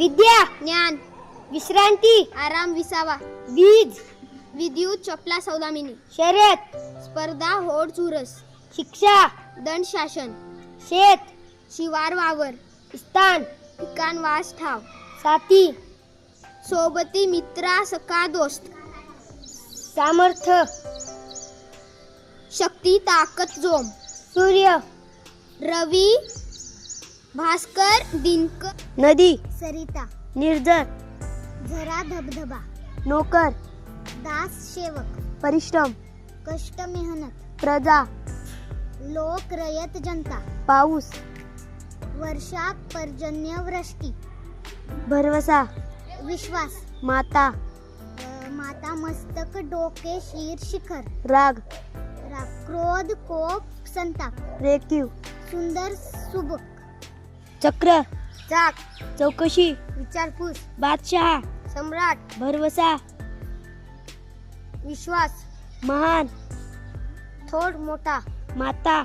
विद्या, ज्ञान, विश्रांती, आराम विसावा, वीज, विद्युत चपला सौदामिनी, शर्यत, स्पर्धा होड चुरस, शिक्षा, दंड शासन, शेत, शिवार वावर, स्थान, ठिकाण वास ठाव, साथी, सोबती मित्रा सखा दोस्त, सामर्थ्य, शक्ती ताकद जोम, सूर्य, रवी भास्कर दिनकर, नदी, सरिता, निर्जर, झरा धबधबा, नोकर, दास सेवक, परिश्रम, कष्ट मेहनत, प्रजा, लोक रयत जनता, पाऊस, वर्षा पर्जन्य वृष्टी, भरवसा, विश्वास, माता, माता मस्तक डोके शीर शिखर, राग, क्रोध कोप संताप, रेखीव, सुंदर सुबक, चक्र, चाक, चौकशी, विचारपूस, बादशहा, सम्राट, भरवसा, विश्वास, महान, थोड मोठा, माता,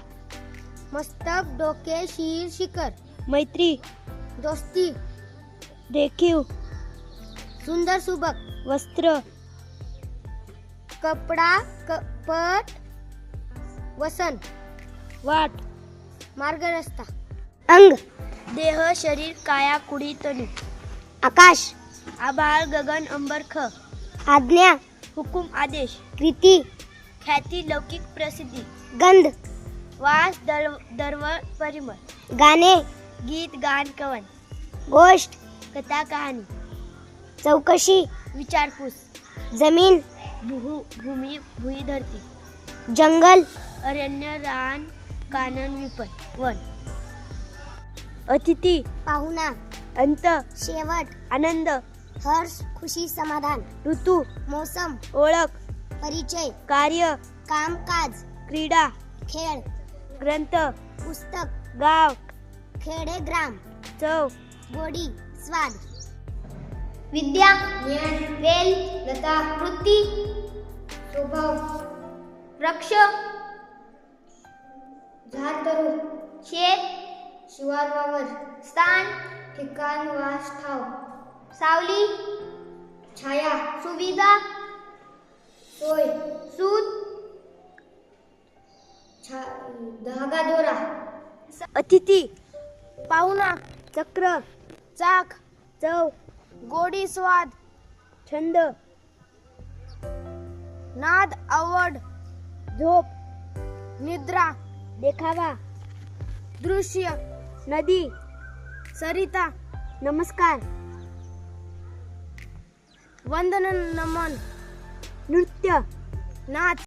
मस्तक डोके शीर शिखर, मैत्री, दोस्ती, रेखीव, सुंदर सुबक, वस्त्र, कपडा कपट, वसन, वाट, मार्ग रस्ता, अंग, देह, शरीर, काया, कुडी, तनु, आकाश, आभाळ, गगन, अंबर, ख, आज्ञा, हुकुम, आदेश, कृती, ख्याती, लौकिक, प्रसिद्धी, गंध, वास, दरवळ, परिमळ, गाणे, गीत, गान, कवन, गोष्ट, कथा, कहाणी, चौकशी, विचारपूस, जमीन, भूमी, भुई, धरती, जंगल, अरण्य, रान, कानन, विपण, वन, अतिथी, पाहुणा, अंत, शेवट, आनंद, हर्ष खुशी समाधान, ऋतू, मौसम, ओळख, परिचय, कार्य, कामकाज, क्रीडा, खेळ, ग्रंथ, पुस्तक, गाव, खेडे ग्राम, चव, गोडी स्वाद, विद्या, वेल, लता, वृत्ती, स्वभाव, वृक्ष, झाड तरू, शेत, शिवार वावर, स्थान, ठिकाण वास ठाव, सावली, छाया, सुविधा, सोय, सूत, धागा दोरा, अतिथी, पाहुणा, चक्र, चाक, चव, गोडी स्वाद, छंद, नाद आवड, झोप, निद्रा, देखावा, दृश्य, नदी, सरिता, नमस्कार, वंदन नमन, नृत्य, नाच,